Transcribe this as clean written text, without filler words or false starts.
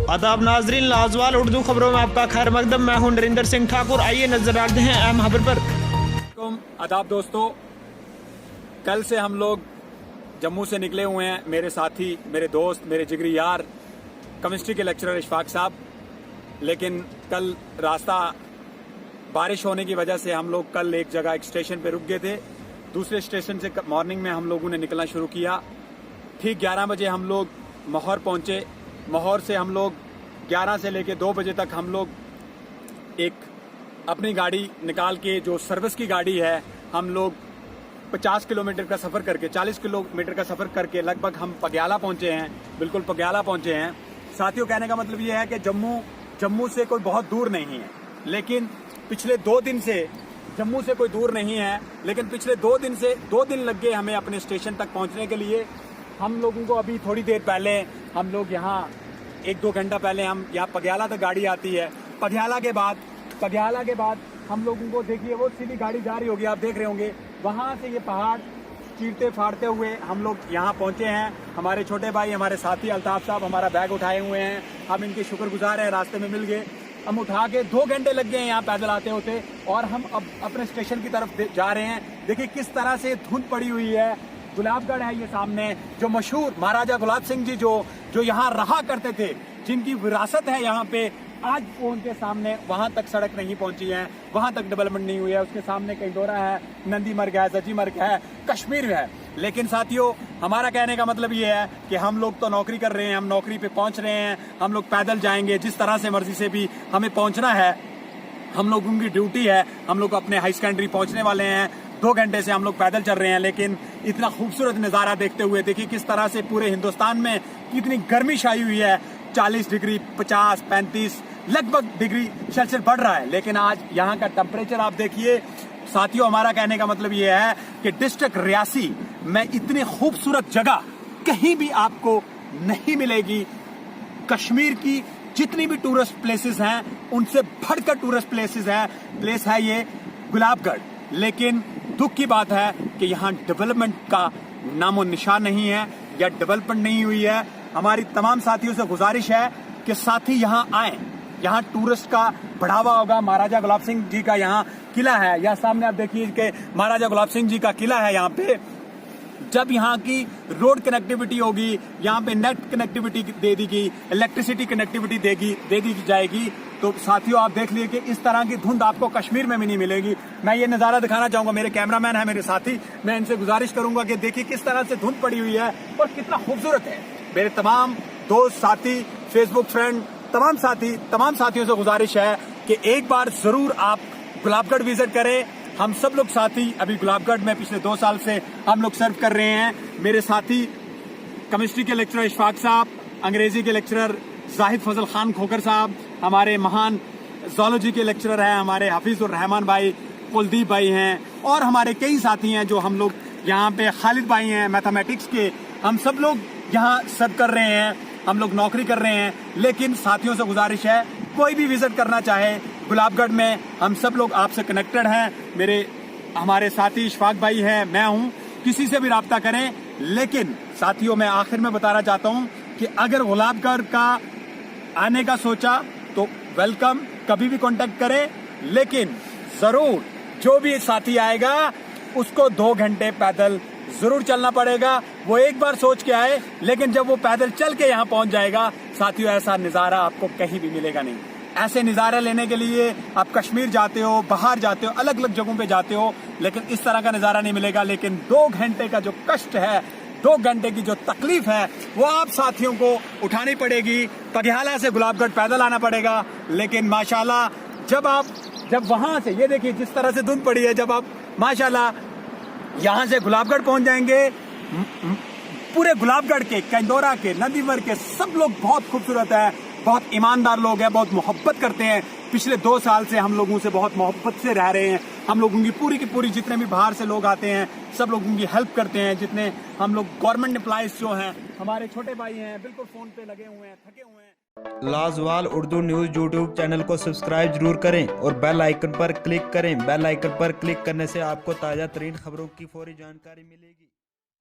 आदाब नाजरीन, लाजवाल उर्दू खबरों में आपका खैर मकदम। मैं हूं नरेंद्र सिंह ठाकुर। आइए नजर डालते हैं अहम खबर पर। आदाब दोस्तों, कल से हम लोग जम्मू से निकले हुए हैं। मेरे साथी, मेरे दोस्त, मेरे जिगरी यार, केमिस्ट्री के लेक्चरर इशफाक साहब। लेकिन कल रास्ता बारिश होने की वजह से हम लोग कल एक जगह एक स्टेशन पे रुक गए थे। दूसरे स्टेशन से मॉर्निंग में हम लोगों ने निकलना शुरू किया। ठीक 11 बजे हम लोग माहौर पहुंचे। माहौर से हम लोग 11 से लेके 2 बजे तक हम लोग एक अपनी गाड़ी निकाल के, जो सर्विस की गाड़ी है, हम लोग 50 किलोमीटर का सफ़र करके, 40 किलोमीटर का सफ़र करके लगभग हम पग्याला पहुंचे हैं। बिल्कुल पग्याला पहुंचे हैं। साथियों, कहने का मतलब ये है कि जम्मू से कोई बहुत दूर नहीं है, लेकिन पिछले 2 दिन से जम्मू से कोई दूर नहीं है, लेकिन पिछले 2 दिन से 2 दिन लग गए हमें अपने स्टेशन तक पहुंचने के लिए। हम लोगों को अभी थोड़ी देर पहले हम लोग यहाँ 1-2 घंटा पहले हम यहाँ पग्याला तक गाड़ी आती है। पग्याला के बाद हम लोगों को देखिए वो सीधी गाड़ी जा रही होगी, आप देख रहे होंगे। वहाँ से ये पहाड़ चीरते फाड़ते हुए हम लोग यहाँ पहुँचे हैं। हमारे छोटे भाई, हमारे साथी अल्ताफ साहब हमारा बैग उठाए हुए हैं। हम इनके शुक्रगुजार हैं, रास्ते में मिल गए। हम उठा के 2 घंटे लग गए यहाँ पैदल आते होते, और हम अब अपने स्टेशन की तरफ जा रहे हैं। देखिए किस तरह से धुंध पड़ी हुई है। गुलाबगढ़ है ये सामने, जो मशहूर महाराजा गुलाब सिंह जी जो यहाँ रहा करते थे, जिनकी विरासत है यहाँ पे, आज वो उनके सामने वहां तक सड़क नहीं पहुंची है, वहां तक डेवलपमेंट नहीं हुई है। उसके सामने कई दौरा है, नंदी मर्ग है, जजी मर्ग है, कश्मीर है। लेकिन साथियों, हमारा कहने का मतलब ये है कि हम लोग तो नौकरी कर रहे हैं, हम नौकरी पे पहुंच रहे हैं। हम लोग पैदल जाएंगे, जिस तरह से मर्जी से भी हमें पहुंचना है, हम लोगों की ड्यूटी है। हम लोग अपने हाई सेकेंडरी पहुंचने वाले हैं। 2 घंटे से हम लोग पैदल चल रहे हैं, लेकिन इतना खूबसूरत नज़ारा देखते हुए देखिए किस तरह से पूरे हिंदुस्तान में कितनी गर्मी छाई हुई है। 40 डिग्री, 50, 35 लगभग डिग्री सेल्सियस बढ़ रहा है। लेकिन आज यहाँ का टेम्परेचर आप देखिए। साथियों, हमारा कहने का मतलब ये है कि डिस्ट्रिक्ट रियासी में इतनी खूबसूरत जगह कहीं भी आपको नहीं मिलेगी। कश्मीर की जितनी भी टूरिस्ट प्लेसेस हैं, उनसे बढ़कर टूरिस्ट प्लेस है ये गुलाबगढ़। लेकिन दुख की बात है कि यहाँ डेवलपमेंट का नामो निशान नहीं है, या डेवलपमेंट नहीं हुई है। हमारी तमाम साथियों से गुजारिश है कि साथी यहाँ आए, यहाँ टूरिस्ट का बढ़ावा होगा। महाराजा गुलाब सिंह जी का यहाँ किला है, या सामने आप देखिए कि महाराजा गुलाब सिंह जी का किला है यहाँ पे। जब यहाँ की रोड कनेक्टिविटी होगी, यहाँ पे नेट कनेक्टिविटी दे दी गई, इलेक्ट्रिसिटी कनेक्टिविटी दे दी जाएगी, तो साथियों आप देख लीजिए कि इस तरह की धुंध आपको कश्मीर में भी नहीं मिलेगी। मैं ये नज़ारा दिखाना चाहूंगा। मेरे कैमरामैन है, मेरे साथी, मैं इनसे गुजारिश करूंगा कि देखिए किस तरह से धुंध पड़ी हुई है और कितना खूबसूरत है। मेरे तमाम दोस्त, साथी, फेसबुक फ्रेंड, तमाम साथियों से गुजारिश है कि एक बार जरूर आप गुलाबगढ़ विजिट करें। हम सब लोग साथी अभी गुलाबगढ़ में पिछले 2 साल से हम लोग सर्व कर रहे हैं। मेरे साथी केमिस्ट्री के लेक्चरर इशफाक साहब, अंग्रेजी के लेक्चरर जाहिद फजल खान खोकर साहब, हमारे महान जोलॉजी के लेक्चरर हैं हमारे हफीजुर रहमान भाई, कुलदीप भाई हैं, और हमारे कई साथी हैं जो हम लोग यहाँ पे, खालिद भाई हैं मैथमेटिक्स के। हम सब लोग यहाँ सर्व कर रहे हैं, हम लोग नौकरी कर रहे हैं। लेकिन साथियों से गुजारिश है, कोई भी विजिट करना चाहे गुलाबगढ़ में, हम सब लोग आपसे कनेक्टेड हैं। हमारे साथी इशफाक भाई हैं, मैं हूं, किसी से भी राब्ता करें। लेकिन साथियों, मैं आखिर में बताना चाहता हूं कि अगर गुलाबगढ़ का आने का सोचा तो वेलकम, कभी भी कांटेक्ट करें। लेकिन जरूर जो भी साथी आएगा उसको 2 घंटे पैदल जरूर चलना पड़ेगा। वो एक बार सोच के आए, लेकिन जब वो पैदल चल के यहाँ पहुंच जाएगा, साथियों, ऐसा नज़ारा आपको कहीं भी मिलेगा नहीं। ऐसे नज़ारे लेने के लिए आप कश्मीर जाते हो, बाहर जाते हो, अलग अलग जगहों पे जाते हो, लेकिन इस तरह का नज़ारा नहीं मिलेगा। लेकिन 2 घंटे का जो कष्ट है, 2 घंटे की जो तकलीफ है, वो आप साथियों को उठानी पड़ेगी। पग्याला से गुलाबगढ़ पैदल आना पड़ेगा। लेकिन माशाल्लाह, जब वहां से, ये देखिए जिस तरह से धुंध पड़ी है, जब आप माशाल्लाह यहाँ से गुलाबगढ़ पहुंच जाएंगे, पूरे गुलाबगढ़ के, कैंदोरा के, नंदी मर्ग के सब लोग बहुत खूबसूरत है, बहुत ईमानदार लोग हैं, बहुत मोहब्बत करते हैं। पिछले 2 साल से हम लोगों से बहुत मोहब्बत से रह रहे हैं। हम लोगों की पूरी जितने भी बाहर से लोग आते हैं, सब लोगों की हेल्प करते हैं। जितने हम लोग गवर्नमेंट एम्प्लॉइज जो हैं, हमारे छोटे भाई हैं, बिल्कुल फोन पे लगे हुए हैं, थके हुए हैं। लाजवाल उर्दू न्यूज यूट्यूब चैनल को सब्सक्राइब जरूर करें और बेल आइकन पर क्लिक करें। बेल आइकन पर क्लिक करने से आपको ताज़ा तरीन खबरों की फौरी जानकारी मिलेगी।